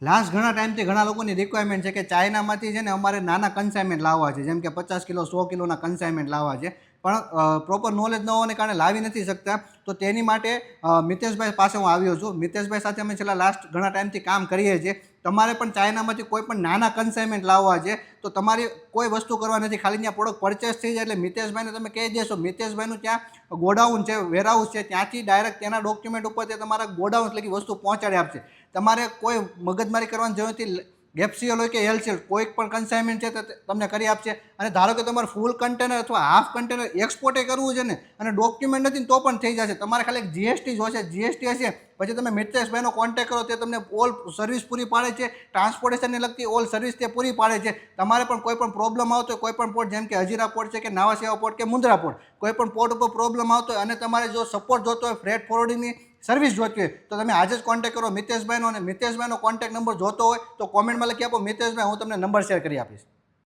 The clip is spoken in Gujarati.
લાસ્ટ ઘણા ટાઈમથી ઘણા લોકોની રિક્વાયરમેન્ટ છે કે ચાઇનામાંથી છે ને અમારે નાના કન્સાઇનમેન્ટ લાવવા છે, જેમ કે 50 કિલો 100 કિલોના કન્સાઇનમેન્ટ લાવવા છે, પણ પ્રોપર નોલેજ ન હોવાને કારણે લાવી નથી શકતા. તો તેની માટે મિતેશભાઈ પાસે હું આવ્યો છું. મિતેશભાઈ સાથે અમે છેલ્લા લાસ્ટ ઘણા ટાઈમથી કામ કરીએ છીએ. તમારે પણ ચાઇનામાંથી કોઈ પણ નાના કન્સાઇનમેન્ટ લાવવા છે તો તમારી કોઈ વસ્તુ કરવા નથી, ખાલી ત્યાં પ્રોડક્ટ પરચેસ થઈ જાય એટલે મિતેશભાઈને તમે કહી દેશો. મિતેશભાઈનું ત્યાં ગોડાઉન છે, વેરહાઉસ છે, ત્યાંથી ડાયરેક્ટ તેના ડોક્યુમેન્ટ ઉપર તે તમારા ગોડાઉન લગી વસ્તુ પહોંચાડી આપશે. તમારે કોઈ મગજમારી કરવાની જરૂર નથી. એફસીએલ હોય કે એલસીએલ કોઈ પણ કન્સાઇનમેન્ટ છે તો તમને કરી આપશે. અને ધારો કે તમારે ફૂલ કન્ટેનર અથવા હાફ કન્ટેનર એક્સપોર્ટે કરવું છે ને અને ડોક્યુમેન્ટ નથી તો પણ થઈ જશે. તમારે ખાલી એક જીએસટી જોશે, જીએસટી હશે પછી તમે મિતેશભાઈનો કોન્ટેક્ટ કરો, તે તમને ઓલ સર્વિસ પૂરી પાડે છે. ટ્રાન્સપોર્ટેશનને લગતી ઓલ સર્વિસ તે પૂરી પાડે છે. તમારે પણ કોઈ પણ પ્રોબ્લેમ આવતો હોય, કોઈ પણ પોર્ટ જેમ કે હજીરા પોર્ટ છે કે નાવા સેવા પોર્ટ કે મુન્દ્રા પોર્ટ, કોઈ પણ પોર્ટ ઉપર પ્રોબ્લેમ આવતો હોય અને તમારે જો સપોર્ટ જોતો હોય, ફ્રેટ ફોરવર્ડિંગની સર્વિસ જોતી હોય તો તમે આજે જ કોન્ટેક્ટ કરો મિતેશભાઈનો. અને મિતેશભાઈનો કોન્ટેક્ટ નંબર જોતો હોય તો કોમેન્ટમાં લખી આપો મિતેશભાઈ, હું તમને નંબર શેર કરી આપીશ.